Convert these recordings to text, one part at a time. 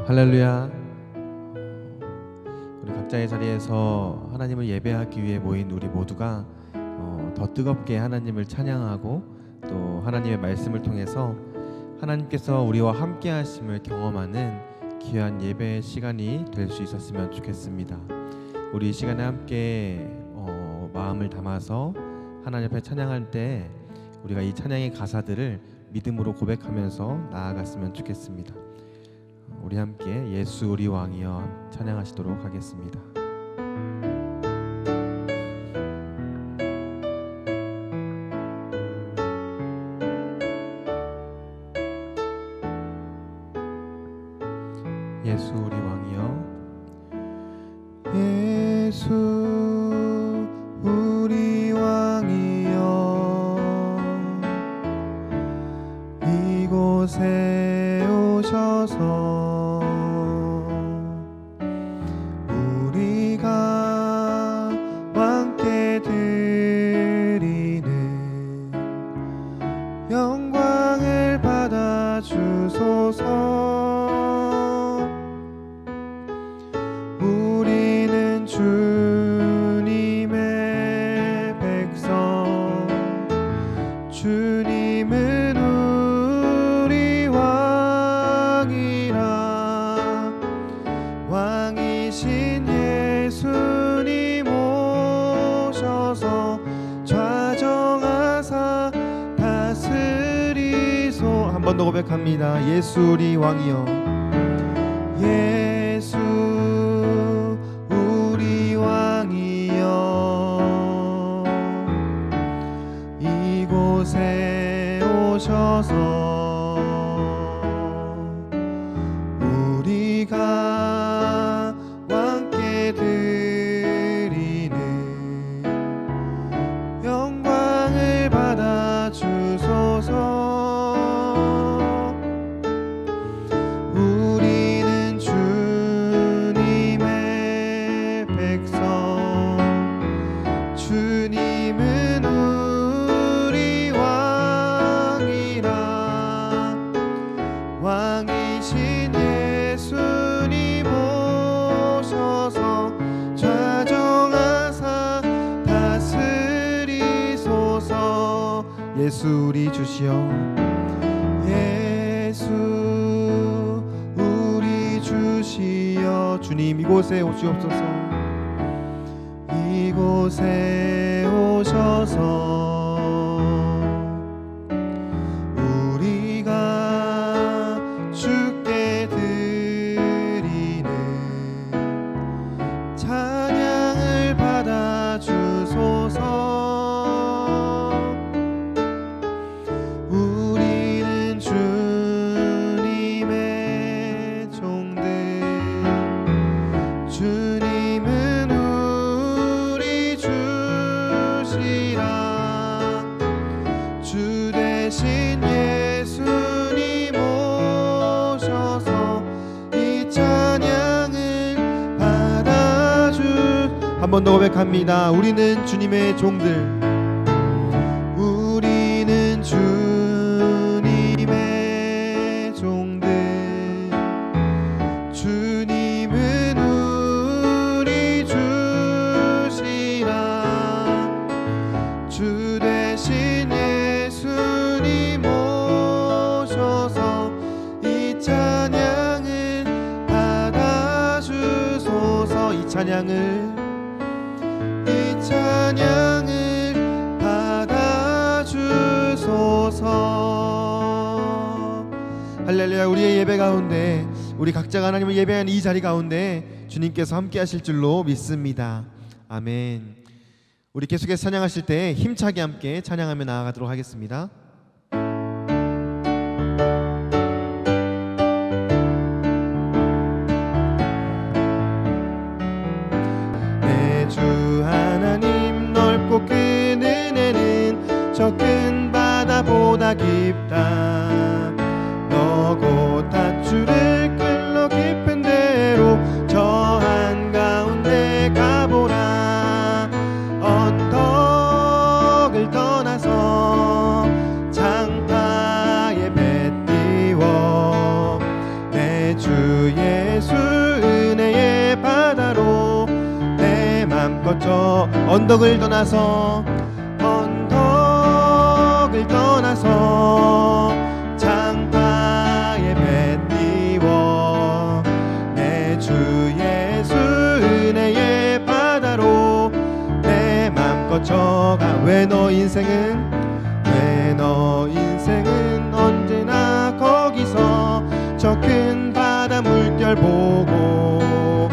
할렐루야. 우리 각자의 자리에서 하나님을 예배하기 위해 모인 우리 모두가 더 뜨겁게 하나님을 찬양하고 또 하나님의 말씀을 통해서 하나님께서 우리와 함께 하심을 경험하는 귀한 예배 시간이 될 수 있었으면 좋겠습니다. 우리 이 시간에 함께 마음을 담아서 하나님 앞에 찬양할 때 우리가 이 찬양의 가사들을 믿음으로 고백하면서 나아갔으면 좋겠습니다. 우리 함께 예수 우리 왕이여 찬양하시도록 하겠습니다. 예수 우리 왕이여, 예수 우리 왕이여, 이곳에 오셔서 우리가 왕께 드리는 영광을 받아 주소서. 우리는 주님의 백성, 주님은 우리 왕이라. 왕이신 예수님 오셔서 좌정하사 다스리소. 한 번 더 고백합니다. 예수 우리 왕이여, 예수 우리 왕이여, 이곳에 오셔서 우리가 왕께 드리는 영광을 받아 주소서. 우리는 주님의 백성, 주님은 우리 왕이라. 왕이신 예수님 오셔서 좌정하사 다스리소서. 예수 우리 주시여, 예수 우리 주시여, 주님 이곳에 오시옵소서. 이곳에 오셔서 우리가 주께 드리는 찬양을 받아 주소서. 우리는 주님의 종들, 주님은 우리 주시라. 주 대신 예수님 오셔서 이 찬양을 받아주. 한 번 더 고백합니다. 우리는 주님의 종들, 우리는 주님의 종들, 주님은 우리 주시라. 주 대신 예수님 오셔서 이 찬양을 받아주소서. 이 찬양을 받아주소서. 할렐루야. 우리의 예배 가운데, 우리 각자가 하나님을 예배하는 이 자리 가운데 주님께서 함께 하실 줄로 믿습니다. 아멘. 우리 계속해서 찬양하실 때 힘차게 함께 찬양하며 나아가도록 하겠습니다. 내 주 하나님, 넓고 큰 은혜는 저 큰 바다보다 깊다. 너 곧 닷줄을 끌러 깊은 데로 저 한가운데 가보라. 언덕을 떠나서 언덕을 떠나서 장파에 배 띄워 내 주 예수 은혜의 바다로 내 맘껏 저가. 왜 너 인생은 언제나 거기서 저 큰 바다 물결 보고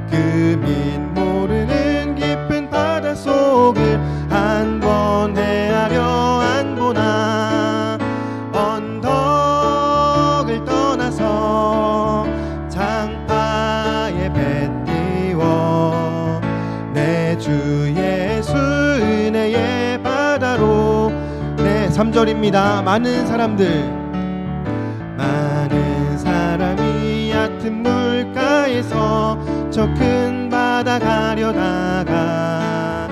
그 밑 모르는 깊은 바다 속을 한 번 헤아려 안 보나. 언덕을 떠나서 장파에 배 띄워 내 주 예수 은혜의 바다로. 네, 3절입니다. 많은 사람이 얕은 물가에서 저 큰 바다 가려다가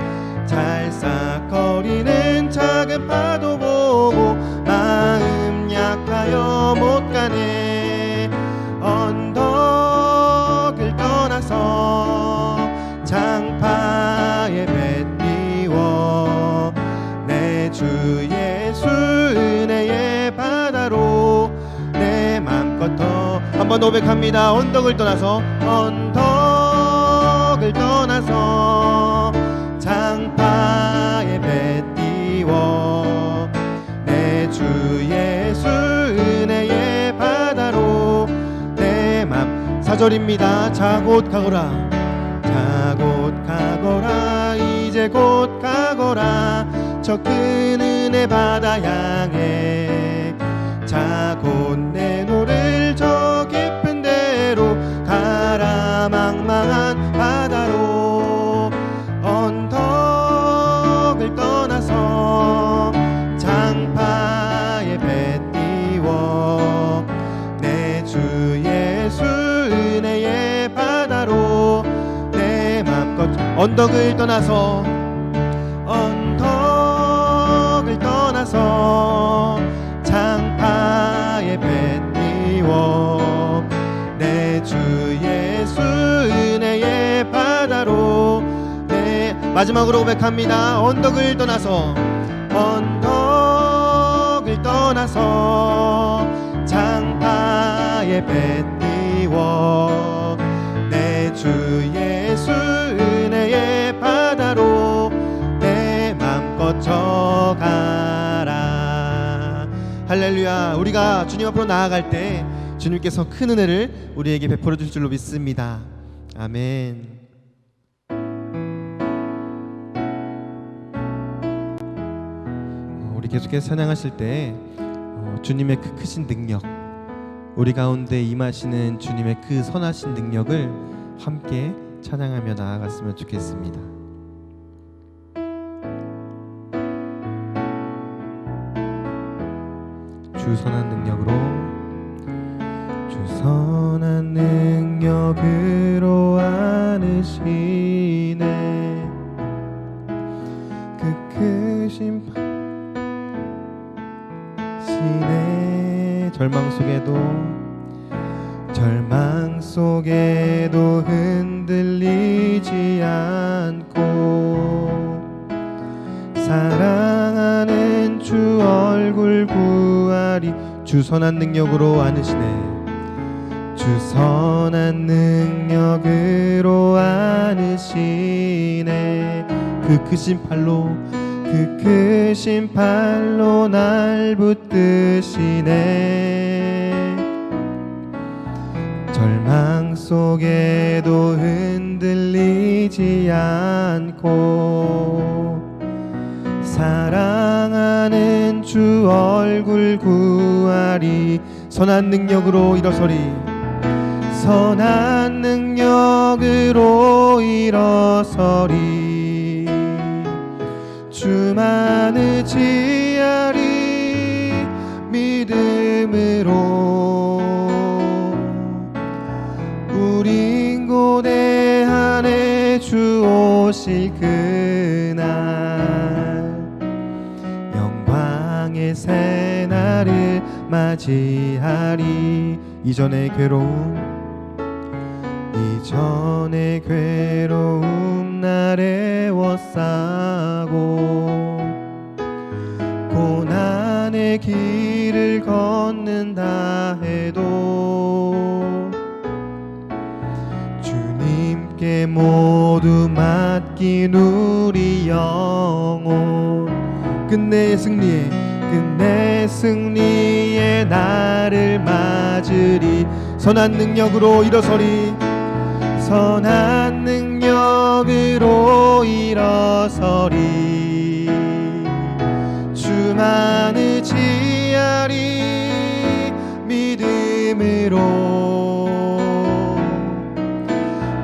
잘싹거리는 작은 파도 보고 마음 약하여 못 가네. 언덕을 떠나서 장파에 배 띄워 내 주 예수 은혜의 바다로 내 맘껏 더. 한번 고백합니다. 언덕을 떠나서 장파에 배 띄워 내 주 예수 은혜의 바다로 내 맘. 4절입니다. 자 곧 가거라 이제 곧 가거라 저 큰 은혜 바다 향해. 자 곧 내 노를 저 깊은 데로 가라 망망한 바다로. 언덕을 떠나서 장파에 배 띄워 내 주 예수 은혜의 바다로 내 맘껏. 언덕을 떠나서 장파에 배 띄워 내 주 예수 은혜의 바다로 내. 마지막으로 고백합니다. 언덕을 떠나서 장파에 배 띄워 내 주 예수 은혜의 바다로 내 맘껏 저가라. 할렐루야. 우리가 주님 앞으로 나아갈 때 주님께서 큰 은혜를 우리에게 베풀어 주실 줄로 믿습니다. 아멘. 우리 계속해서 찬양하실 때 주님의 그 크신 능력, 우리 가운데 임하시는 주님의 그 선하신 능력을 함께 찬양하며 나아갔으면 좋겠습니다. 주 선한 능력으로, 주 선한 능력으로 안으시네 그 크신 시네. 절망 속에도 흔들리지 않고 사랑하는 주 얼굴 구하리. 주 선한 능력으로 안으시네. 주 선한 능력으로 안으시네 그 크신 팔로 날 붙드시네. 절망 속에도 흔들리지 않고 사랑하는 주 얼굴 구하리. 선한 능력으로 일어서리. 선한 능력으로 일어서리. 주만 의지하리. 믿음으로 우린 고대 안에 주 오실 그날 영광의 새날을 맞이하리. 이전의 괴로움 이전에 괴로움 날에 워싸고 고난의 길을 걷는다 해도 주님께 모두 맡긴 우리 영혼 끝내 승리의 날을 맞으리. 선한 능력으로 일어서리. 선한 능력으로 일어서리. 주만 의지하리. 믿음으로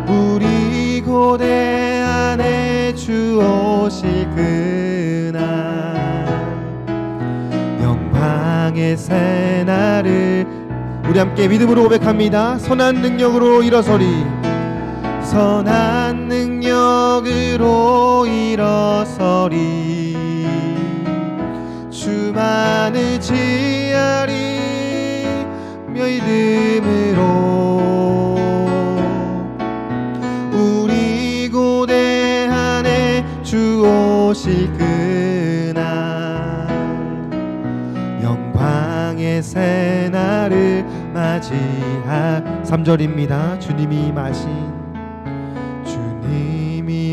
우리 고대 안에 주 오실 그날 영광의 새날을 우리 함께 믿음으로 고백합니다. 선한 능력으로 일어서리. 선한 능력으로 일어서리. 주만 의지하리. 믿음으로 우리 고대 안에 주 오실 그날 영광의 새날을 맞이할 3절입니다. 주님이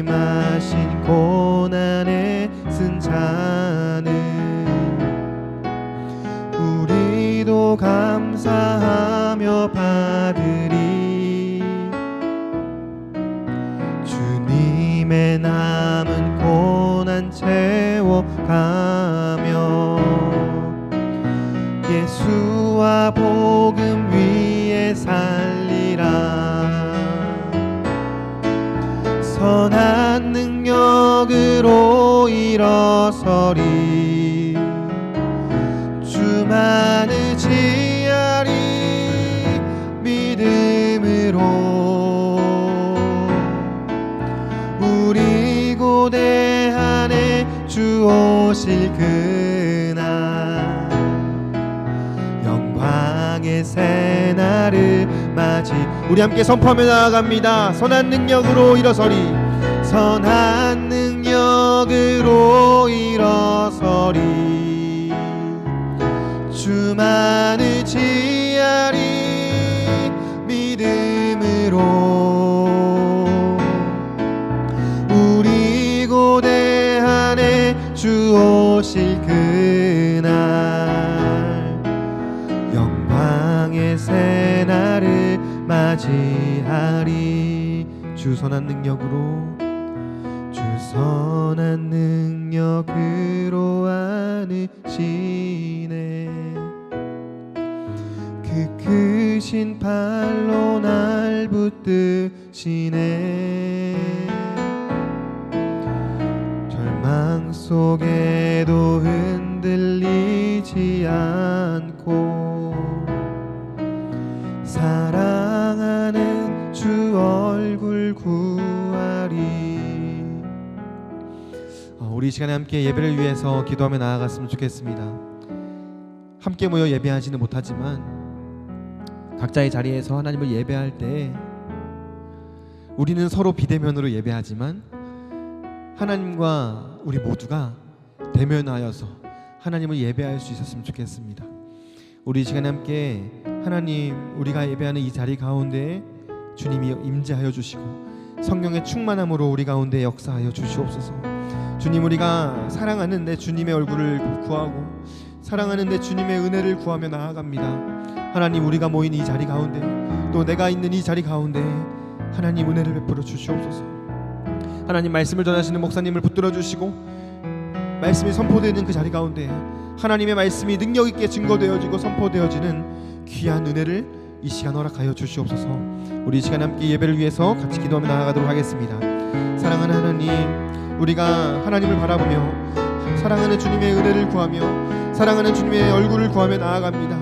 마신 고난의 쓴 잔을 우리도 감사하며 받으리. 주님의 남은 고난 채워가며 예수와 복음 위에 살리라. 선한 능력으로 일어서리. 주만 의지하리. 믿음으로 우리 고대 안에 주 오실 그날 영광의 새날을 맞이 우리 함께 선포하며 나아갑니다. 선한 능력으로 일어서리. 선한 능력으로 일어서리. 주만 의지하리. 믿음으로 우리 고대 안에 주 오실 그날 영광의 새날을 맞이하리. 주 선한 능력으로 안으시네. 그 크신 팔로 날 붙드시네. 절망 속에도 흔들리지 않고 사랑하는 주 얼굴 구하리. 우리 이 시간에 함께 예배를 위해서 기도하며 나아갔으면 좋겠습니다. 함께 모여 예배하지는 못하지만 각자의 자리에서 하나님을 예배할 때 우리는 서로 비대면으로 예배하지만 하나님과 우리 모두가 대면하여서 하나님을 예배할 수 있었으면 좋겠습니다. 우리 이 시간에 함께 하나님, 우리가 예배하는 이 자리 가운데 주님이 임재하여 주시고 성령의 충만함으로 우리 가운데 역사하여 주시옵소서. 주님, 우리가 사랑하는데 주님의 얼굴을 구하고 사랑하는데 주님의 은혜를 구하며 나아갑니다. 하나님, 우리가 모인 이 자리 가운데 또 내가 있는 이 자리 가운데 하나님 은혜를 베풀어 주시옵소서. 하나님, 말씀을 전하시는 목사님을 붙들어 주시고 말씀이 선포되는 그 자리 가운데 하나님의 말씀이 능력 있게 증거되어지고 선포되어지는 귀한 은혜를 이 시간 허락하여 주시옵소서. 우리 이 시간 함께 예배를 위해서 같이 기도하며 나아가도록 하겠습니다. 사랑하는 하나님, 우리가 하나님을 바라보며 사랑하는 주님의 은혜를 구하며 사랑하는 주님의 얼굴을 구하며 나아갑니다.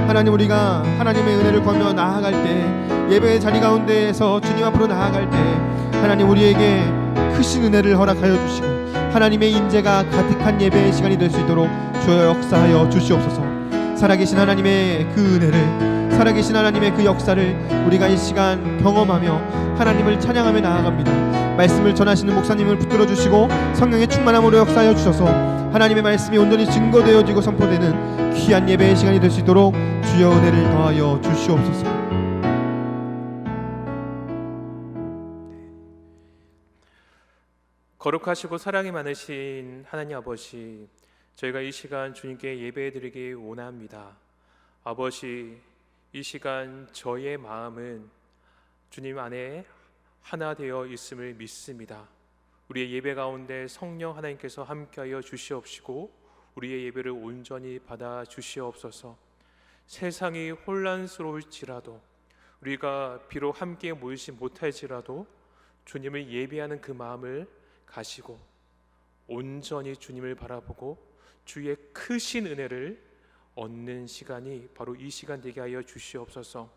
하나님, 우리가 하나님의 은혜를 구하며 나아갈 때 예배의 자리 가운데에서 주님 앞으로 나아갈 때 하나님, 우리에게 크신 은혜를 허락하여 주시고 하나님의 임재가 가득한 예배의 시간이 될 수 있도록 주여 역사하여 주시옵소서. 살아계신 하나님의 그 은혜를, 살아계신 하나님의 그 역사를 우리가 이 시간 경험하며 하나님을 찬양하며 나아갑니다. 말씀을 전하시는 목사님을 붙들어 주시고 성령의 충만함으로 역사하여 주셔서 하나님의 말씀이 온전히 증거되어지고 선포되는 귀한 예배의 시간이 될 수 있도록 주여 은혜를 더하여 주시옵소서. 거룩하시고 사랑이 많으신 하나님 아버지, 저희가 이 시간 주님께 예배드리기 원합니다. 아버지, 이 시간 저의 마음은 주님 안에 하나 되어 있음을 믿습니다. 우리의 예배 가운데 성령 하나님께서 함께하여 주시옵시고 우리의 예배를 온전히 받아 주시옵소서. 세상이 혼란스러울지라도, 우리가 비록 함께 모이지 못할지라도 주님을 예배하는 그 마음을 가시고 온전히 주님을 바라보고 주의 크신 은혜를 얻는 시간이 바로 이 시간 되게 하여 주시옵소서.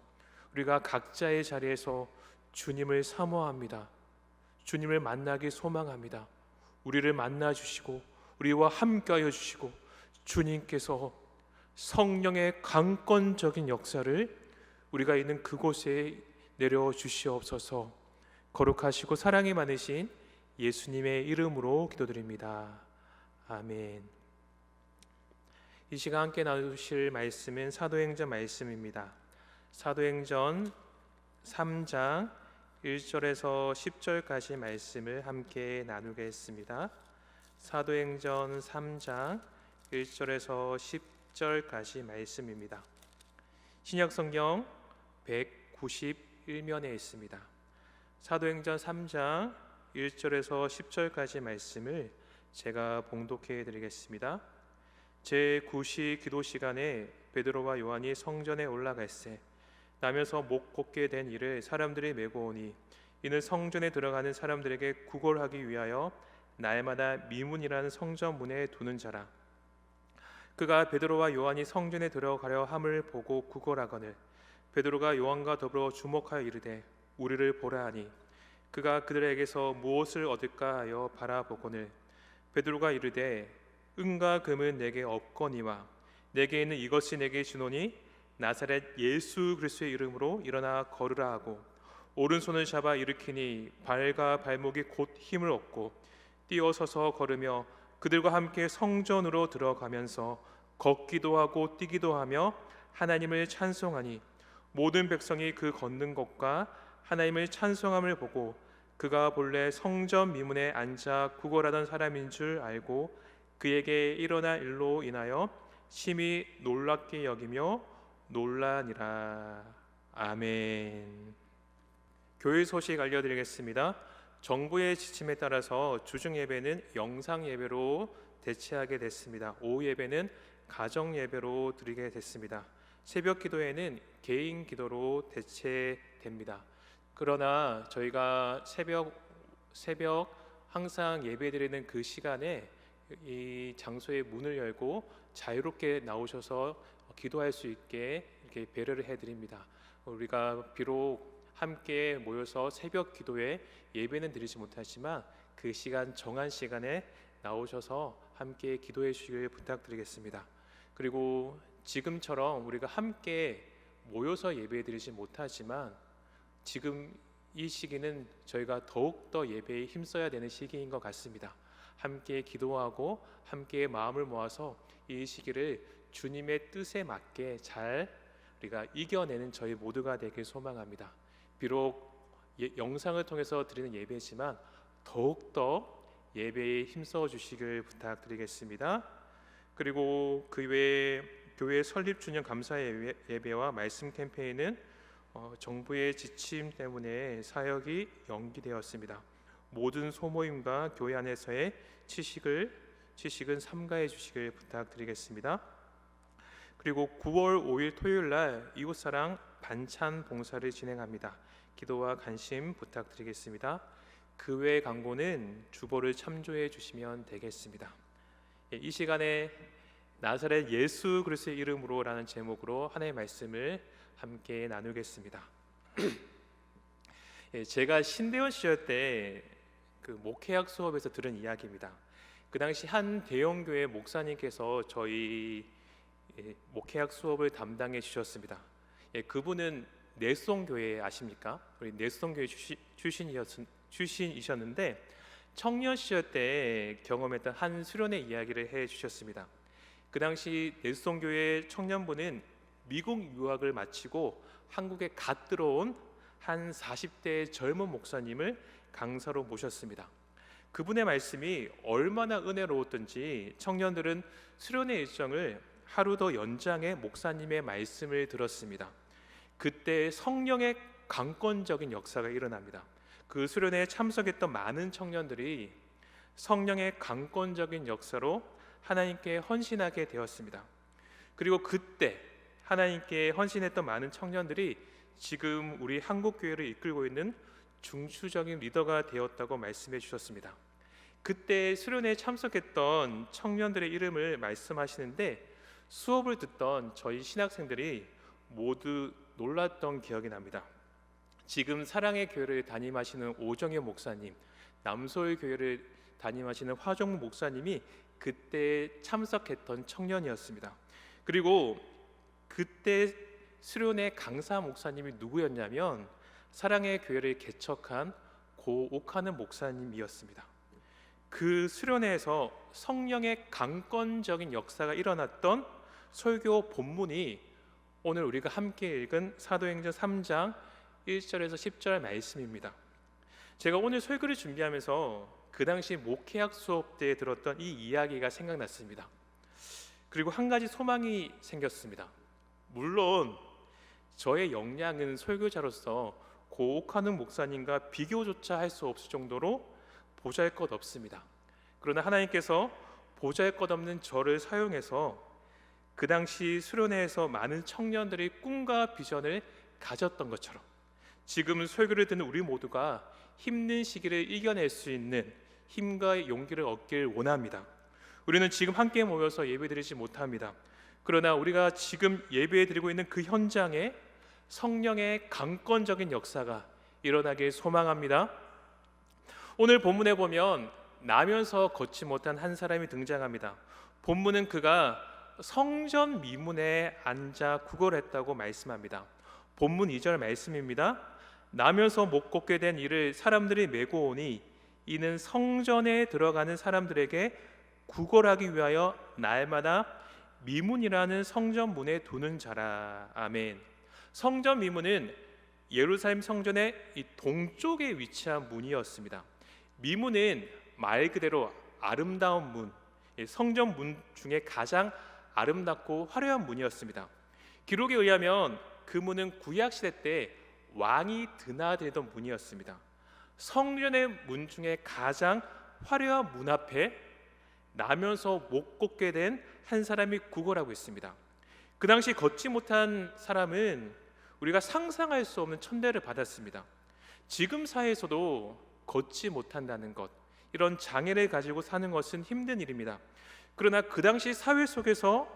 우리가 각자의 자리에서 주님을 사모합니다. 주님을 만나기 소망합니다. 우리를 만나 주시고 우리와 함께하여 주시고 주님께서 성령의 강권적인 역사를 우리가 있는 그곳에 내려 주시옵소서. 거룩하시고 사랑이 많으신 예수님의 이름으로 기도드립니다. 아멘. 이 시간 함께 나누실 말씀은 사도행전 말씀입니다. 사도행전 3장 1절에서 10절까지 말씀을 함께 나누겠습니다. 사도행전 3장 1절에서 10절까지 말씀입니다. 신약성경 191면에 있습니다. 사도행전 3장 1절에서 10절까지 말씀을 제가 봉독해 드리겠습니다. 제9시 기도 시간에 베드로와 요한이 성전에 올라갈새 나면서 목 걷게 된 이를 사람들이 메고 오니 이는 성전에 들어가는 사람들에게 구걸하기 위하여 날마다 미문이라는 성전 문에 두는 자라. 그가 베드로와 요한이 성전에 들어가려 함을 보고 구걸하거늘 베드로가 요한과 더불어 주목하여 이르되 우리를 보라 하니 그가 그들에게서 무엇을 얻을까 하여 바라보거늘 베드로가 이르되 은과 금은 내게 없거니와 내게 있는 이것이 내게 주노니 나사렛 예수 그리스도의 이름으로 일어나 걸으라 하고 오른손을 잡아 일으키니 발과 발목이 곧 힘을 얻고 뛰어서서 걸으며 그들과 함께 성전으로 들어가면서 걷기도 하고 뛰기도 하며 하나님을 찬송하니 모든 백성이 그 걷는 것과 하나님을 찬송함을 보고 그가 본래 성전 미문에 앉아 구걸하던 사람인 줄 알고 그에게 일어난 일로 인하여 심히 놀랍게 여기며 놀라니라. 아멘. 교회 소식 알려드리겠습니다. 정부의 지침에 따라서 주중 예배는 영상 예배로 대체하게 됐습니다. 오후 예배는 가정 예배로 드리게 됐습니다. 새벽 기도에는 개인 기도로 대체됩니다. 그러나 저희가 새벽 항상 예배드리는 그 시간에 이 장소의 문을 열고 자유롭게 나오셔서 기도할 수 있게 이렇게 배려를 해드립니다. 우리가 비록 함께 모여서 새벽 기도에 예배는 드리지 못하지만 그 시간 정한 시간에 나오셔서 함께 기도해 주시길 부탁드리겠습니다. 그리고 지금처럼 우리가 함께 모여서 예배 드리지 못하지만 지금 이 시기는 저희가 더욱더 예배에 힘써야 되는 시기인 것 같습니다. 함께 기도하고 함께 마음을 모아서 이 시기를 주님의 뜻에 맞게 잘 우리가 이겨내는 저희 모두가 되길 소망합니다. 비록 영상을 통해서 드리는 예배지만 더욱더 예배에 힘써 주시길 부탁드리겠습니다. 그리고 그 외에 교회 설립 주년 감사 예배와 말씀 캠페인은 정부의 지침 때문에 사역이 연기되었습니다. 모든 소모임과 교회 안에서의 취식은 삼가해 주시길 부탁드리겠습니다. 그리고 9월 5일 토요일 날 이웃사랑 반찬 봉사를 진행합니다. 기도와 관심 부탁드리겠습니다. 그 외 광고는 주보를 참조해 주시면 되겠습니다. 이 시간에 나사렛 예수 그리스도의 이름으로라는 제목으로 하나님의 말씀을 함께 나누겠습니다. 제가 신대원 시절 때 그 목회학 수업에서 들은 이야기입니다. 그 당시 한 대형교회 목사님께서 저희 목회학 수업을 담당해 주셨습니다. 그분은 내송교회 아십니까? 우리 내송교회 출신이셨는데 청년 시절 때 경험했던 한 수련의 이야기를 해 주셨습니다. 그 당시 내송교회 청년부는 미국 유학을 마치고 한국에 갓 들어온 한 40대 젊은 목사님을 강사로 모셨습니다. 그분의 말씀이 얼마나 은혜로웠던지 청년들은 수련의 일정을 하루 더 연장해 목사님의 말씀을 들었습니다. 그때 성령의 강권적인 역사가 일어납니다. 그 수련회에 참석했던 많은 청년들이 성령의 강권적인 역사로 하나님께 헌신하게 되었습니다. 그리고 그때 하나님께 헌신했던 많은 청년들이 지금 우리 한국교회를 이끌고 있는 중추적인 리더가 되었다고 말씀해 주셨습니다. 그때 수련회에 참석했던 청년들의 이름을 말씀하시는데 수업을 듣던 저희 신학생들이 모두 놀랐던 기억이 납니다. 지금 사랑의 교회를 담임하시는 오정현 목사님, 남소의 교회를 담임하시는 화종 목사님이 그때 참석했던 청년이었습니다. 그리고 그때 수련회 강사 목사님이 누구였냐면 사랑의 교회를 개척한 고옥하는 목사님이었습니다. 그 수련회에서 성령의 강권적인 역사가 일어났던 설교 본문이 오늘 우리가 함께 읽은 사도행전 3장 1절에서 10절 말씀입니다. 제가 오늘 설교를 준비하면서 그 당시 목회학 수업 때 들었던 이 이야기가 생각났습니다. 그리고 한 가지 소망이 생겼습니다. 물론 저의 역량은 설교자로서 고옥하는 목사님과 비교조차 할 수 없을 정도로 보잘것없습니다. 그러나 하나님께서 보잘것없는 저를 사용해서 그 당시 수련회에서 많은 청년들이 꿈과 비전을 가졌던 것처럼 지금 설교를 듣는 우리 모두가 힘든 시기를 이겨낼 수 있는 힘과 용기를 얻길 원합니다. 우리는 지금 함께 모여서 예배드리지 못합니다. 그러나 우리가 지금 예배드리고 있는 그 현장에 성령의 강권적인 역사가 일어나길 소망합니다. 오늘 본문에 보면 나면서 걷지 못한 한 사람이 등장합니다. 본문은 그가 성전 미문에 앉아 구걸했다고 말씀합니다. 본문 2절 말씀입니다. 나면서 못 걷게 된 이를 사람들이 메고 오니 이는 성전에 들어가는 사람들에게 구걸하기 위하여 날마다 미문이라는 성전 문에 두는 자라. 아멘. 성전 미문은 예루살렘 성전의 이 동쪽에 위치한 문이었습니다. 미문은 말 그대로 아름다운 문, 성전 문 중에 가장 아름답고 화려한 문이었습니다. 기록에 의하면 그 문은 구약시대 때 왕이 드나들던 문이었습니다. 성전의 문 중에 가장 화려한 문 앞에 나면서 못 걷게 된 한 사람이 구걸하고 있습니다. 그 당시 걷지 못한 사람은 우리가 상상할 수 없는 천대를 받았습니다. 지금 사회에서도 걷지 못한다는 것, 이런 장애를 가지고 사는 것은 힘든 일입니다. 그러나 그 당시 사회 속에서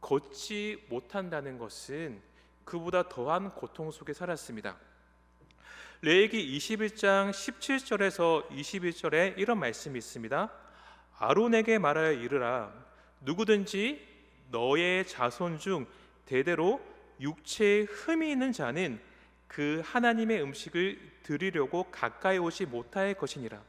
걷지 못한다는 것은 그보다 더한 고통 속에 살았습니다. 레위기 21장 17절에서 21절에 이런 말씀이 있습니다. 아론에게 말하여 이르라. 누구든지 너의 자손 중 대대로 육체에 흠이 있는 자는 그 하나님의 음식을 드리려고 가까이 오지 못할 것이니라.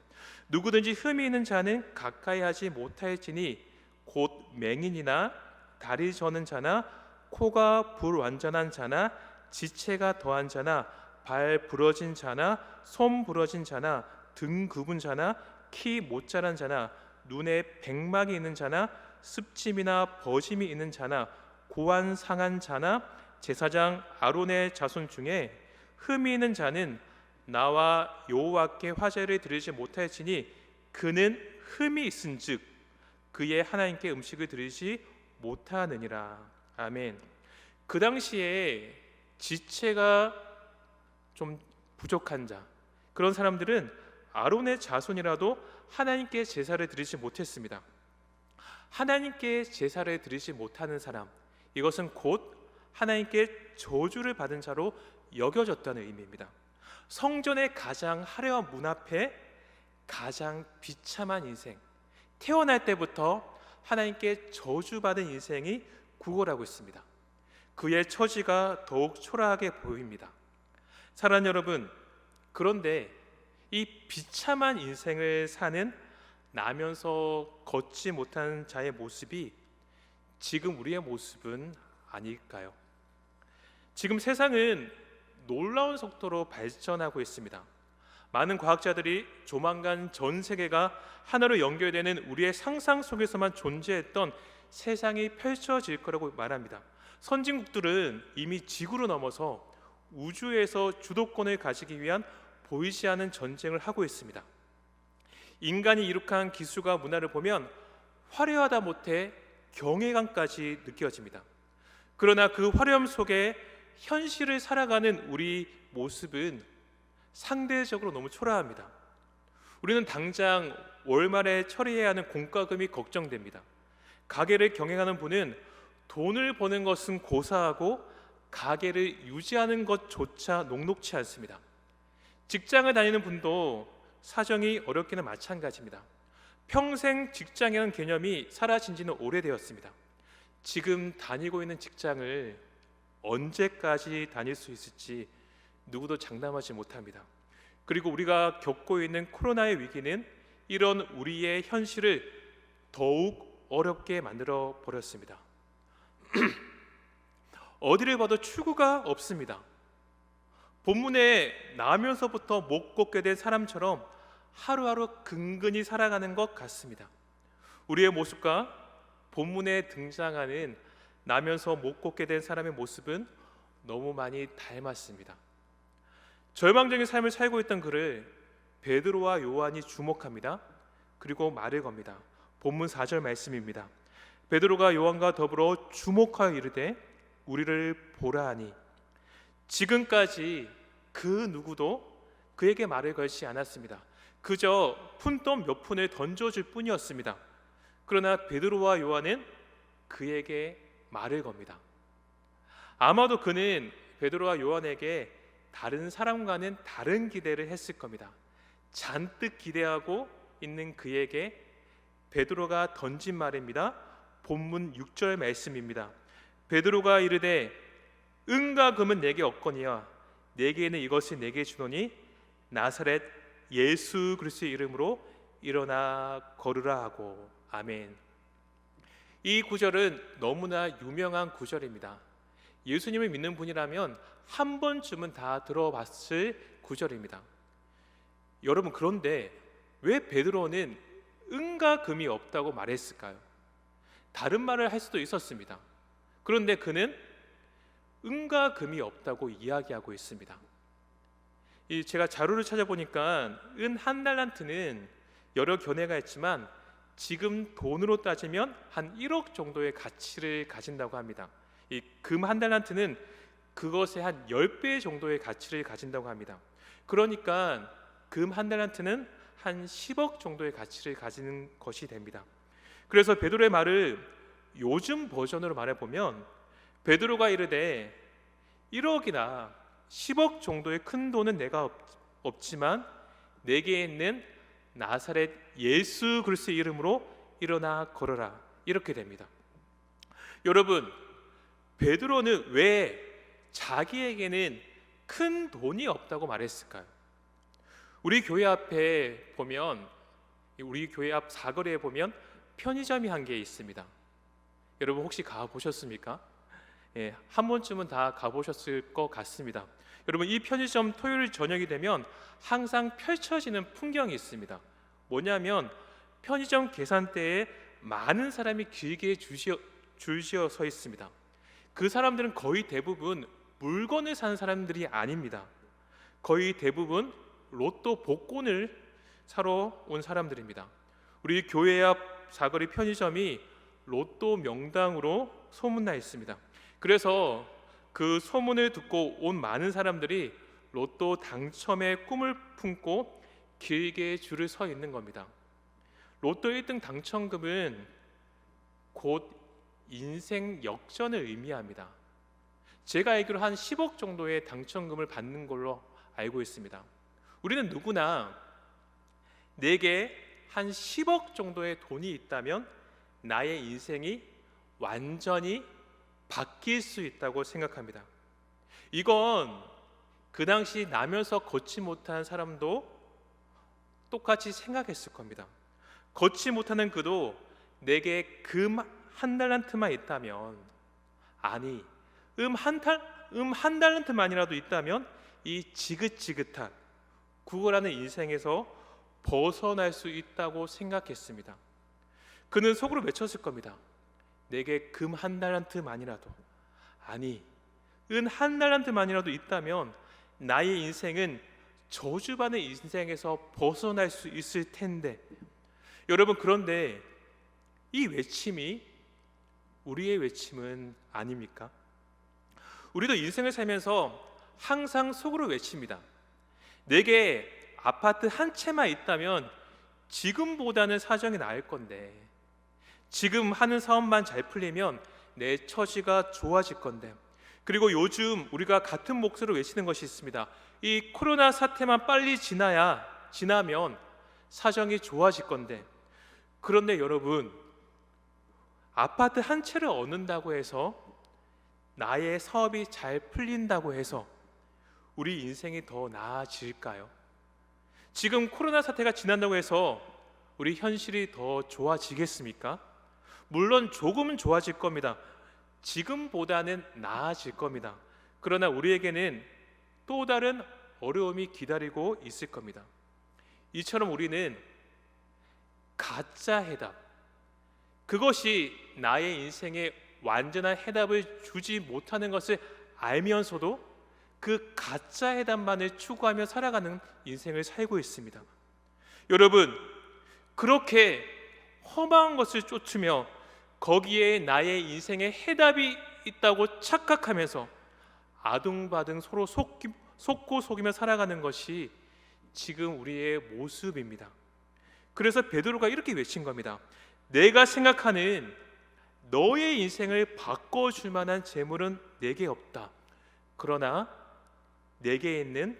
누구든지 흠이 있는 자는 가까이 하지 못할지니 곧 맹인이나 다리 저는 자나 코가 불완전한 자나 지체가 더한 자나 발 부러진 자나 손 부러진 자나 등 굽은 자나 키 못 자란 자나 눈에 백막이 있는 자나 습짐이나 버짐이 있는 자나 고안 상한 자나 제사장 아론의 자손 중에 흠이 있는 자는 나와 여호와께 화제를 드리지 못할지니 그는 흠이 있은즉 그의 하나님께 음식을 드리지 못하느니라. 아멘. 그 당시에 지체가 좀 부족한 자, 그런 사람들은 아론의 자손이라도 하나님께 제사를 드리지 못했습니다. 하나님께 제사를 드리지 못하는 사람, 이것은 곧 하나님께 저주를 받은 자로 여겨졌다는 의미입니다. 성전의 가장 화려한 문 앞에 가장 비참한 인생, 태어날 때부터 하나님께 저주받은 인생이 구걸하고 있습니다. 그의 처지가 더욱 초라하게 보입니다. 사랑하는 여러분, 그런데 이 비참한 인생을 사는 나면서 걷지 못한 자의 모습이 지금 우리의 모습은 아닐까요? 지금 세상은 놀라운 속도로 발전하고 있습니다. 많은 과학자들이 조만간 전 세계가 하나로 연결되는 우리의 상상 속에서만 존재했던 세상이 펼쳐질 거라고 말합니다. 선진국들은 이미 지구를 넘어서 우주에서 주도권을 가지기 위한 보이지 않는 전쟁을 하고 있습니다. 인간이 이룩한 기술과 문화를 보면 화려하다 못해 경외감까지 느껴집니다. 그러나 그 화려함 속에 현실을 살아가는 우리 모습은 상대적으로 너무 초라합니다. 우리는 당장 월말에 처리해야 하는 공과금이 걱정됩니다. 가게를 경영하는 분은 돈을 버는 것은 고사하고 가게를 유지하는 것조차 녹록치 않습니다. 직장을 다니는 분도 사정이 어렵기는 마찬가지입니다. 평생 직장이라는 개념이 사라진 지는 오래되었습니다. 지금 다니고 있는 직장을 언제까지 다닐 수 있을지 누구도 장담하지 못합니다. 그리고 우리가 겪고 있는 코로나의 위기는 이런 우리의 현실을 더욱 어렵게 만들어 버렸습니다. 어디를 봐도 출구가 없습니다. 본문에 나면서부터 못 걷게 된 사람처럼 하루하루 근근히 살아가는 것 같습니다. 우리의 모습과 본문에 등장하는 나면서 못 걷게 된 사람의 모습은 너무 많이 닮았습니다. 절망적인 삶을 살고 있던 그를 베드로와 요한이 주목합니다. 그리고 말을 겁니다. 본문 4절 말씀입니다. 베드로가 요한과 더불어 주목하여 이르되 우리를 보라 하니, 지금까지 그 누구도 그에게 말을 걸지 않았습니다. 그저 푼돈 몇 푼을 던져줄 뿐이었습니다. 그러나 베드로와 요한은 그에게 말을 겁니다. 아마도 그는 베드로와 요한에게 다른 사람과는 다른 기대를 했을 겁니다. 잔뜩 기대하고 있는 그에게 베드로가 던진 말입니다. 본문 6절 말씀입니다. 베드로가 이르되 은과 금은 내게 없거니와 내게는 이것을 내게 주노니 나사렛 예수 그리스도의 이름으로 일어나 걸으라 하고. 아멘. 이 구절은 너무나 유명한 구절입니다. 예수님을 믿는 분이라면 한 번쯤은 다 들어봤을 구절입니다. 여러분, 그런데 왜 베드로는 은과 금이 없다고 말했을까요? 다른 말을 할 수도 있었습니다. 그런데 그는 은과 금이 없다고 이야기하고 있습니다. 제가 자료를 찾아보니까 은 한 달란트는 여러 견해가 있지만 지금 돈으로 따지면 한 1억 정도의 가치를 가진다고 합니다. 이 금 한 달란트는 그것의 한 10배 정도의 가치를 가진다고 합니다. 그러니까 금 한 달란트는 한 10억 정도의 가치를 가지는 것이 됩니다. 그래서 베드로의 말을 요즘 버전으로 말해보면 베드로가 이르되 1억이나 10억 정도의 큰 돈은 내가 없지만 내게 있는 나사렛 예수 그리스도의 이름으로 일어나 걸어라, 이렇게 됩니다. 여러분, 베드로는 왜 자기에게는 큰 돈이 없다고 말했을까요? 우리 교회 앞에 보면, 우리 교회 앞 사거리에 보면 편의점이 한 개 있습니다. 여러분 혹시 가보셨습니까? 한 번쯤은 다 가보셨을 것 같습니다. 여러분, 이 편의점 토요일 저녁이 되면 항상 펼쳐지는 풍경이 있습니다. 뭐냐면 편의점 계산대에 많은 사람이 길게 줄 지어 서 있습니다. 그 사람들은 거의 대부분 물건을 사는 사람들이 아닙니다. 거의 대부분 로또 복권을 사러 온 사람들입니다. 우리 교회 앞 사거리 편의점이 로또 명당으로 소문나 있습니다. 그래서 그 소문을 듣고 온 많은 사람들이 로또 당첨의 꿈을 품고 길게 줄을 서 있는 겁니다. 로또 1등 당첨금은 곧 인생 역전을 의미합니다. 제가 알기로 한 10억 정도의 당첨금을 받는 걸로 알고 있습니다. 우리는 누구나 내게 한 10억 정도의 돈이 있다면 나의 인생이 완전히 바뀔 수 있다고 생각합니다. 이건 그 당시 나면서 걷지 못한 사람도 똑같이 생각했을 겁니다. 걷지 못하는 그도 내게 금 한 달란트만 있다면, 아니 한 달란트만이라도 있다면 이 지긋지긋한 구걸하는 인생에서 벗어날 수 있다고 생각했습니다. 그는 속으로 외쳤을 겁니다. 내게 금 한 달란트만이라도, 아니 은 한 달란트만이라도 있다면 나의 인생은 저주받는 인생에서 벗어날 수 있을 텐데. 여러분, 그런데 이 외침이 우리의 외침은 아닙니까? 우리도 인생을 살면서 항상 속으로 외칩니다. 내게 아파트 한 채만 있다면 지금보다는 사정이 나을 건데, 지금 하는 사업만 잘 풀리면 내 처지가 좋아질 건데. 그리고 요즘 우리가 같은 목소리로 외치는 것이 있습니다. 이 코로나 사태만 빨리 지나면 사정이 좋아질 건데. 그런데 여러분, 아파트 한 채를 얻는다고 해서, 나의 사업이 잘 풀린다고 해서 우리 인생이 더 나아질까요? 지금 코로나 사태가 지난다고 해서 우리 현실이 더 좋아지겠습니까? 물론 조금은 좋아질 겁니다. 지금보다는 나아질 겁니다. 그러나 우리에게는 또 다른 어려움이 기다리고 있을 겁니다. 이처럼 우리는 가짜 해답, 그것이 나의 인생에 완전한 해답을 주지 못하는 것을 알면서도 그 가짜 해답만을 추구하며 살아가는 인생을 살고 있습니다. 여러분, 그렇게 허망한 것을 쫓으며 거기에 나의 인생의 해답이 있다고 착각하면서 아둥바둥 서로 속고 속이며 살아가는 것이 지금 우리의 모습입니다. 그래서 베드로가 이렇게 외친 겁니다. 내가 생각하는 너의 인생을 바꿔줄 만한 재물은 내게 없다. 그러나 내게 있는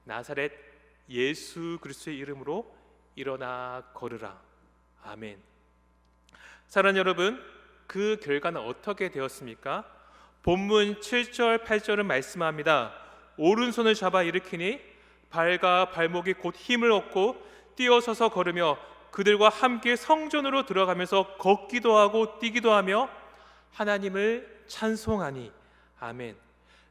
나사렛 예수 그리스도의 이름으로 일어나 걸으라. 아멘. 사랑하는 여러분, 그 결과는 어떻게 되었습니까? 본문 7절 8절은 말씀합니다. 오른손을 잡아 일으키니 발과 발목이 곧 힘을 얻고 뛰어서서 걸으며 그들과 함께 성전으로 들어가면서 걷기도 하고 뛰기도 하며 하나님을 찬송하니. 아멘.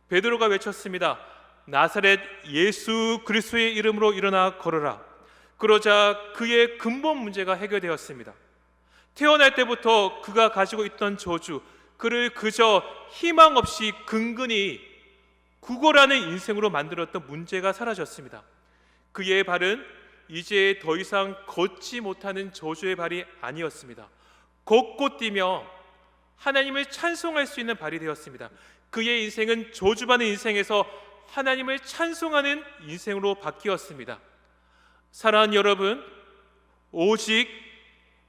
베드로가 외쳤습니다. 나사렛 예수 그리스도의 이름으로 일어나 걸어라. 그러자 그의 근본 문제가 해결되었습니다. 태어날 때부터 그가 가지고 있던 저주, 그를 그저 희망 없이 근근히 구걸하는 인생으로 만들었던 문제가 사라졌습니다. 그의 발은 이제 더 이상 걷지 못하는 저주의 발이 아니었습니다. 걷고 뛰며 하나님을 찬송할 수 있는 발이 되었습니다. 그의 인생은 저주받는 인생에서 하나님을 찬송하는 인생으로 바뀌었습니다. 사랑하는 여러분, 오직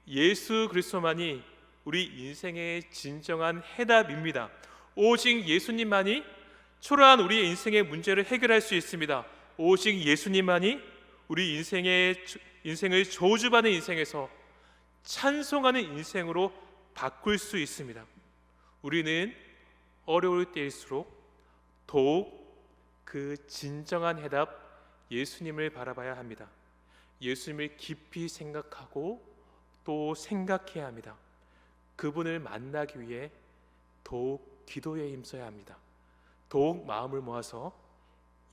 예수 그리스도만이 우리 인생의 진정한 해답입니다. 오직 예수님만이 초라한 우리의 인생의 문제를 해결할 수 있습니다. 오직 예수님만이 우리 인생을 저주받는 인생에서 찬송하는 인생으로 바꿀 수 있습니다. 우리는 어려울 때일수록 더욱 그 진정한 해답 예수님을 바라봐야 합니다. 예수님을 깊이 생각하고 또 생각해야 합니다. 그분을 만나기 위해 더욱 기도에 힘써야 합니다. 더욱 마음을 모아서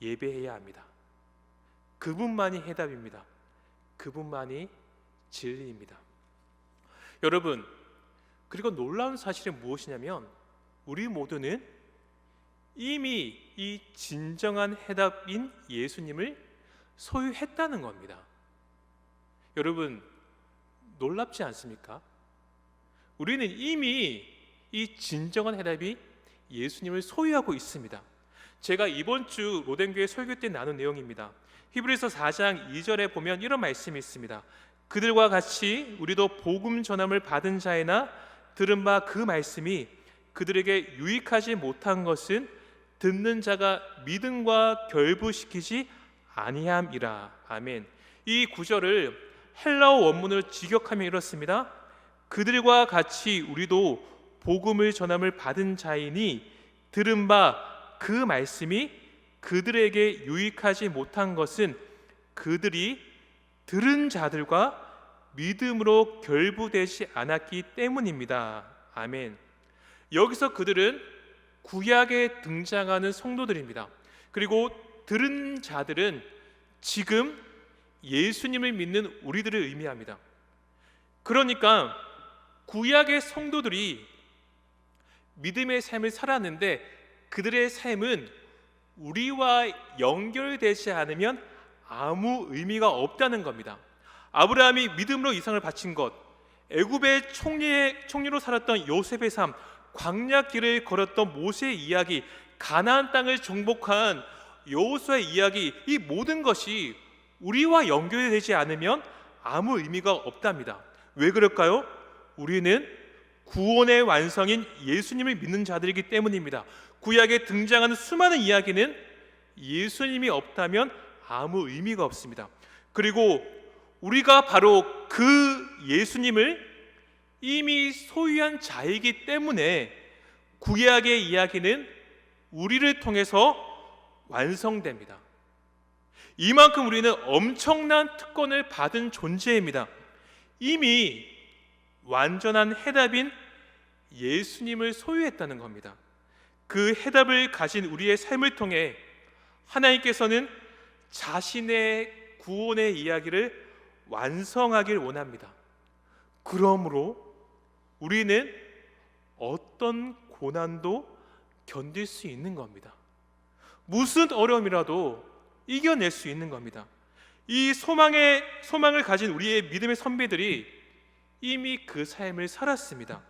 예배해야 합니다. 그분만이 해답입니다. 그분만이 진리입니다. 여러분, 그리고 놀라운 사실은 무엇이냐면 우리 모두는 이미 이 진정한 해답인 예수님을 소유했다는 겁니다. 여러분, 놀랍지 않습니까? 우리는 이미 이 진정한 해답이 예수님을 소유하고 있습니다. 제가 이번 주 로덴교회 설교 때 나눈 내용입니다. 히브리서 4장 2절에 보면 이런 말씀이 있습니다. 그들과 같이 우리도 복음 전함을 받은 자이나 들은 바 그 말씀이 그들에게 유익하지 못한 것은 듣는 자가 믿음과 결부시키지 아니함이라. 아멘. 이 구절을 헬라어 원문으로 직역하면 이렇습니다. 그들과 같이 우리도 복음을 전함을 받은 자이니 들은 바 그 말씀이 그들에게 유익하지 못한 것은 그들이 들은 자들과 믿음으로 결부되지 않았기 때문입니다. 아멘. 여기서 그들은 구약에 등장하는 성도들입니다. 그리고 들은 자들은 지금 예수님을 믿는 우리들을 의미합니다. 그러니까 구약의 성도들이 믿음의 삶을 살았는데 그들의 삶은 우리와 연결되지 않으면 아무 의미가 없다는 겁니다. 아브라함이 믿음으로 이상을 바친 것, 애굽의 총리로 살았던 요셉의 삶, 광야 길을 걸었던 모세의 이야기, 가나안 땅을 정복한 여호수아의 이야기, 이 모든 것이 우리와 연결되지 않으면 아무 의미가 없답니다. 왜 그럴까요? 우리는 구원의 완성인 예수님을 믿는 자들이기 때문입니다. 구약에 등장하는 수많은 이야기는 예수님이 없다면 아무 의미가 없습니다. 그리고 우리가 바로 그 예수님을 이미 소유한 자이기 때문에 구약의 이야기는 우리를 통해서 완성됩니다. 이만큼 우리는 엄청난 특권을 받은 존재입니다. 이미 완전한 해답인 예수님을 소유했다는 겁니다. 그 해답을 가진 우리의 삶을 통해 하나님께서는 자신의 구원의 이야기를 완성하길 원합니다. 그러므로 우리는 어떤 고난도 견딜 수 있는 겁니다. 무슨 어려움이라도 이겨낼 수 있는 겁니다. 이 소망을 가진 우리의 믿음의 선배들이 이미 그 삶을 살았습니다.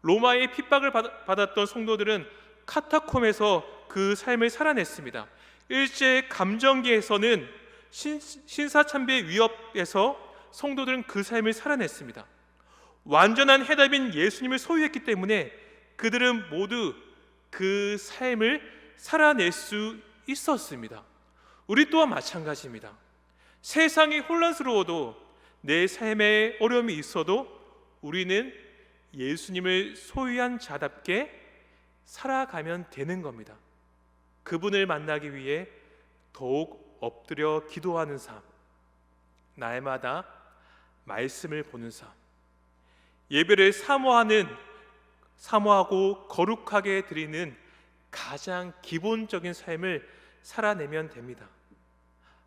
로마의 핍박을 받았던 성도들은 카타콤에서 그 삶을 살아냈습니다. 일제 감정기에서는 신사참배의 위협에서 성도들은 그 삶을 살아냈습니다. 완전한 해답인 예수님을 소유했기 때문에 그들은 모두 그 삶을 살아낼 수 있었습니다. 우리 또한 마찬가지입니다. 세상이 혼란스러워도 내 삶에 어려움이 있어도 우리는 예수님을 소유한 자답게 살아가면 되는 겁니다. 그분을 만나기 위해 더욱 엎드려 기도하는 삶, 날마다 말씀을 보는 삶, 예배를 사모하고 거룩하게 드리는 가장 기본적인 삶을 살아내면 됩니다.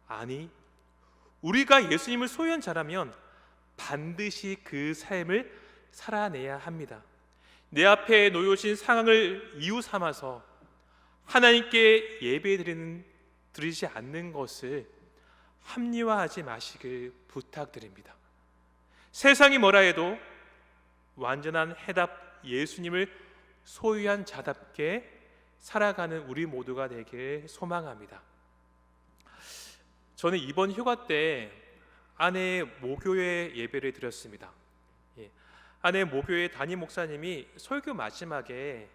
아니, 우리가 예수님을 소유한 자라면 반드시 그 삶을 살아내야 합니다. 내 앞에 놓여진 상황을 이유 삼아서 하나님께 드리지 않는 것을 합리화하지 마시길 부탁드립니다. 세상이 뭐라 해도 완전한 해답 예수님을 소유한 자답게 살아가는 우리 모두가 되길 소망합니다. 저는 이번 휴가 때 아내의 모교회 예배를 드렸습니다. 아내 모교회 담임 목사님이 설교 마지막에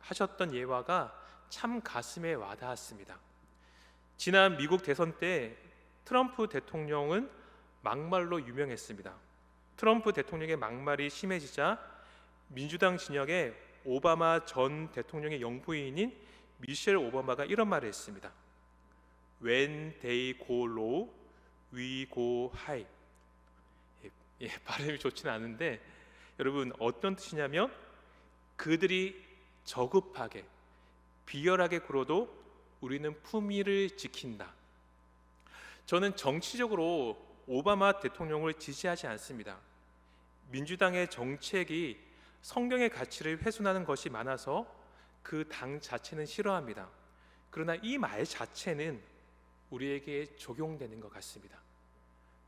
하셨던 예화가 참 가슴에 와닿았습니다. 지난 미국 대선 때 트럼프 대통령은 막말로 유명했습니다. 트럼프 대통령의 막말이 심해지자 민주당 진영의 오바마 전 대통령의 영부인인 미셸 오바마가 이런 말을 했습니다. When they go low, we go high. 발음이 좋지는 않은데 여러분 어떤 뜻이냐면 그들이 저급하게 비열하게 굴어도 우리는 품위를 지킨다. 저는 정치적으로 오바마 대통령을 지지하지 않습니다. 민주당의 정책이 성경의 가치를 훼손하는 것이 많아서 그 당 자체는 싫어합니다. 그러나 이 말 자체는 우리에게 적용되는 것 같습니다.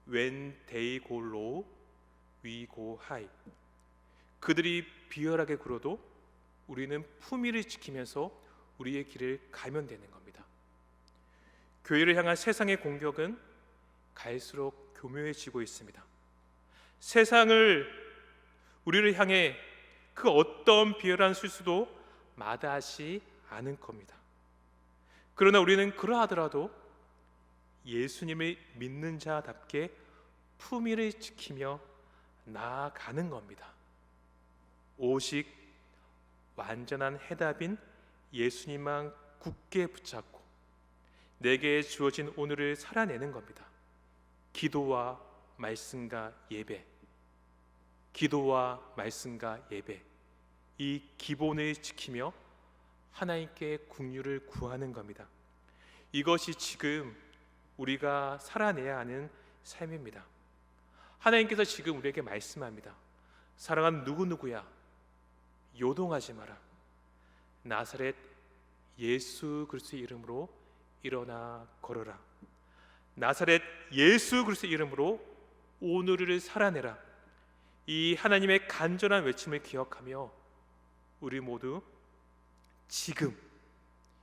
When they go low, we go high. 그들이 비열하게 굴어도 우리는 품위를 지키면서 우리의 길을 가면 되는 겁니다. 교회를 향한 세상의 공격은 갈수록 교묘해지고 있습니다. 우리를 향해 그 어떤 비열한 실수도 마다하지 않을 겁니다. 그러나 우리는 그러하더라도 예수님을 믿는 자답게 품위를 지키며 나아가는 겁니다. 오직 완전한 해답인 예수님만 굳게 붙잡고 내게 주어진 오늘을 살아내는 겁니다. 기도와 말씀과 예배, 기도와 말씀과 예배, 이 기본을 지키며 하나님께 긍휼을 구하는 겁니다. 이것이 지금 우리가 살아내야 하는 삶입니다. 하나님께서 지금 우리에게 말씀합니다. 사랑하는 누구누구야, 요동하지 마라. 나사렛 예수 그리스도의 이름으로 일어나 걸어라. 나사렛 예수 그리스도의 이름으로 오늘을 살아내라. 이 하나님의 간절한 외침을 기억하며 우리 모두 지금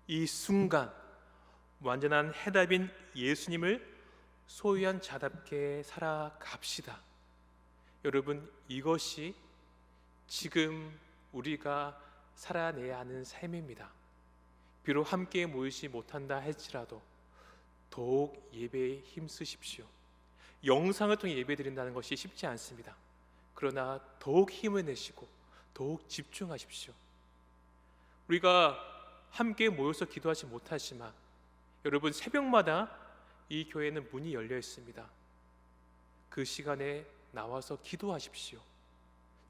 이 순간 완전한 해답인 예수님을 소유한 자답게 살아갑시다. 여러분, 이것이 지금 우리가 살아내야 하는 삶입니다. 비록 함께 모이지 못한다 할지라도 더욱 예배에 힘쓰십시오. 영상을 통해 예배드린다는 것이 쉽지 않습니다. 그러나 더욱 힘을 내시고 더욱 집중하십시오. 우리가 함께 모여서 기도하지 못하지만 여러분, 새벽마다 이 교회는 문이 열려 있습니다. 그 시간에 나와서 기도하십시오.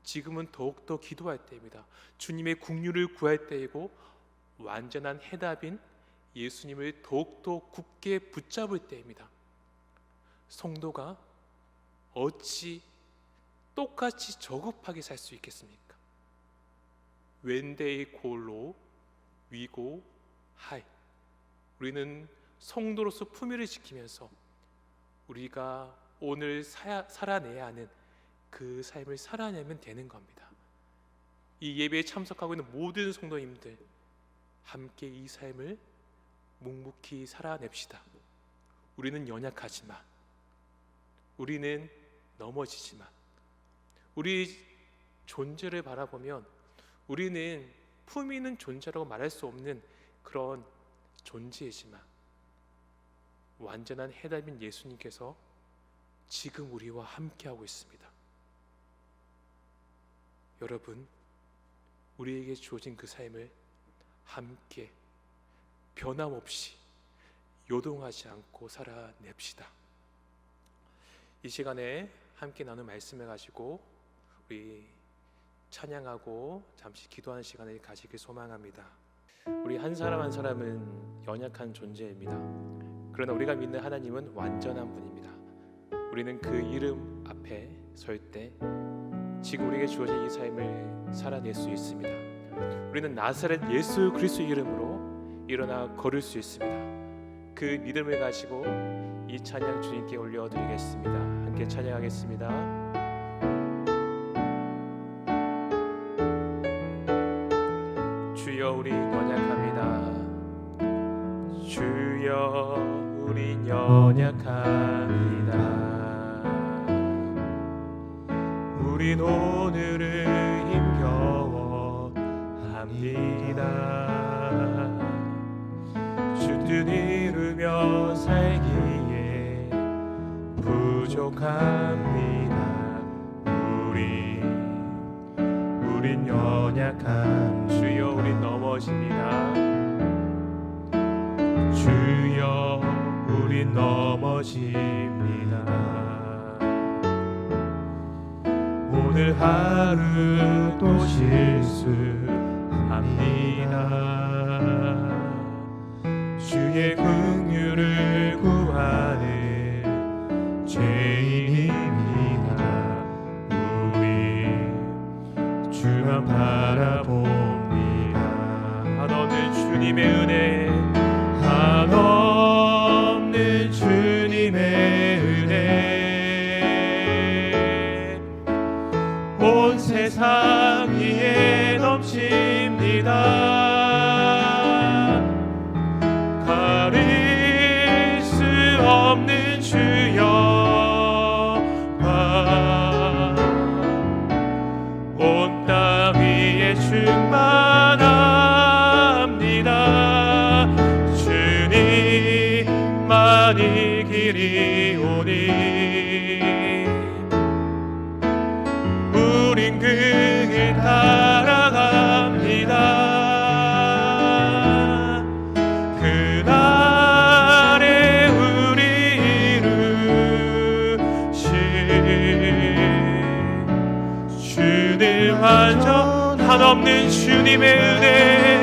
지금은 더욱더 기도할 때입니다. 주님의 긍휼을 구할 때이고 완전한 해답인 예수님을 더욱더 굳게 붙잡을 때입니다. 성도가 어찌 똑같이 저급하게 살 수 있겠습니까? 웬데이 골로 위고 하이. 우리는 성도로서 품위를 지키면서 우리가 오늘 살아내야 하는 그 삶을 살아내면 되는 겁니다. 이 예배에 참석하고 있는 모든 성도님들, 함께 이 삶을 묵묵히 살아냅시다. 우리는 연약하지만, 우리는 넘어지지만, 우리 존재를 바라보면 우리는 품위 있는 존재라고 말할 수 없는 그런 존재이지만 완전한 해답인 예수님께서 지금 우리와 함께하고 있습니다. 여러분, 우리에게 주어진 그 삶을 함께 변함없이 요동하지 않고 살아냅시다. 이 시간에 함께 나눈 말씀을 가지고 우리 찬양하고 잠시 기도하는 시간을 가지길 소망합니다. 우리 한 사람 한 사람은 연약한 존재입니다. 그러나 우리가 믿는 하나님은 완전한 분입니다. 우리는 그 이름 앞에 설 때 지금 우리에게 주어진 이 삶을 살아낼 수 있습니다. 우리는 나사렛 예수 그리스도의 이름으로 일어나 걸을 수 있습니다. 그 믿음을 가지고 이 찬양 주님께 올려드리겠습니다. 함께 찬양하겠습니다. 주여, 우린 연약합니다. 주여, 우린 연약합니다. 우린 오늘을 힘겨워 합니다. 주 뜻 이루며 살기에 부족합니다. 우린 연약한 주여, 우린 넘어집니다. 주여, 우린 넘어집니다. 오늘 하루 또 실수합니다. 주의 긍휼을 구하는 죄인입니다. 우리 주만 바라봅니다. 한없는 주님의 은혜, 한없는 주님의 은혜, 온 세상 위에 넘칩니다. 가릴 수 없는 주여, 온 땅 위에 충만합니다. 주님만이 길이 오니 우린 그 길 따라 한없는 주님의 은혜,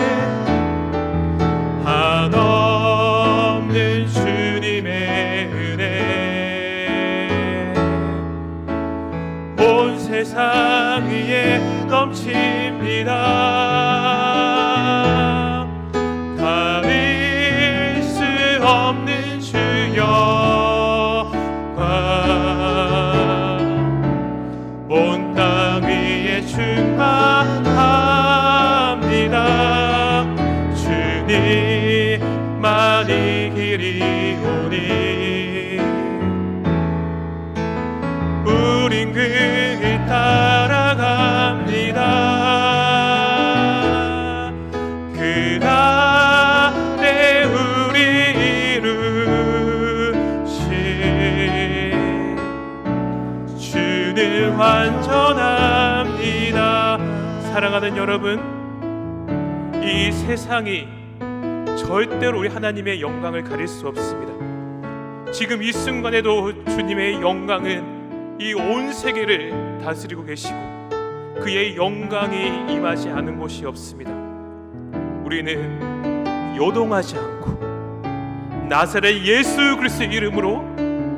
한없는 주님의 은혜, 온 세상 위에 넘칩니다. 다릴 수 없는 주여 온 땅 위에 충만합니다. 주님만이 길이 오니 우린 그 길 따라갑니다. 그날에 우리 이루신 주는 완전합니다. 사랑하는 여러분, 이 세상이 절대로 우리 하나님의 영광을 가릴 수 없습니다. 지금 이 순간에도 주님의 영광은 이 온 세계를 다스리고 계시고 그의 영광이 임하지 않은 곳이 없습니다. 우리는 요동하지 않고 나사렛 예수 그리스도의 이름으로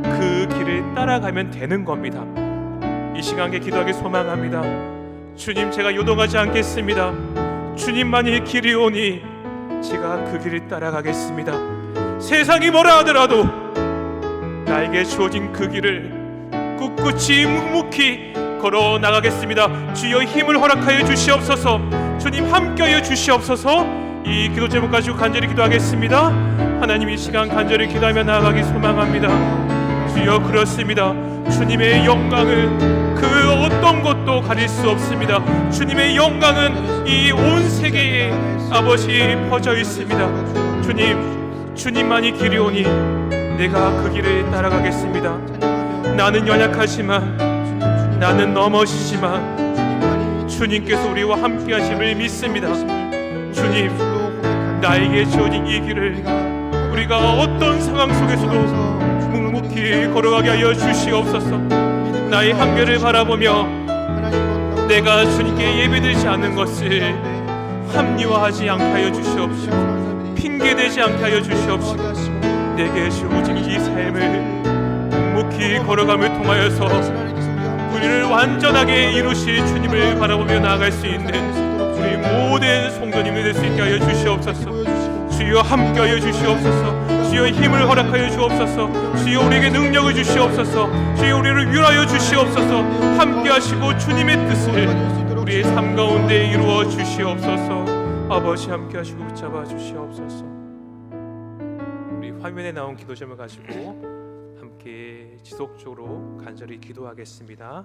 그 길을 따라가면 되는 겁니다. 이 시간에 기도하기 소망합니다. 주님, 제가 요동하지 않겠습니다. 주님만이 길이 오니 제가 그 길을 따라가겠습니다. 세상이 뭐라 하더라도 나에게 주어진 그 길을 꿋꿋이 묵묵히 걸어 나가겠습니다. 주여 힘을 허락하여 주시옵소서. 주님 함께하여 주시옵소서. 이 기도 제목 가지고 간절히 기도하겠습니다. 하나님, 이 시간 간절히 기도하며 나아가기 소망합니다. 주여, 그렇습니다. 주님의 영광은 그 어떤 것도 가릴 수 없습니다. 주님의 영광은 이 온 세계에 아버지 퍼져 있습니다. 주님, 주님만이 길이 오니 내가 그 길을 따라가겠습니다. 나는 연약하지만, 나는 넘어지지만 주님께서 우리와 함께 하심을 믿습니다. 주님, 나에게 주어진 이 길을 우리가 어떤 상황 속에서도 묵묵히 걸어가게 하여 주시옵소서. 나의 한계를 바라보며 내가 주님께 예배되지 않는 것을 합리화하지 않게 하여 주시옵시고 핑계대지 않게 하여 주시옵시고 내게 주어진 이 삶을 묵묵히 걸어감을 통하여서 우리를 완전하게 이루실 주님을 바라보며 나아갈 수 있는 우리 모든 성도님이 될 수 있게 하여 주시옵소서. 주여 함께하여 주시옵소서. 주여 힘을 허락하여 주옵소서. 주여 우리에게 능력을 주시옵소서. 주여 우리를 위하여 주시옵소서. 함께하시고 주님의 뜻을 우리의 삶 가운데 이루어 주시옵소서. 아버지, 함께하시고 붙잡아 주시옵소서. 우리 화면에 나온 기도점을 가지고 함께 지속적으로 간절히 기도하겠습니다.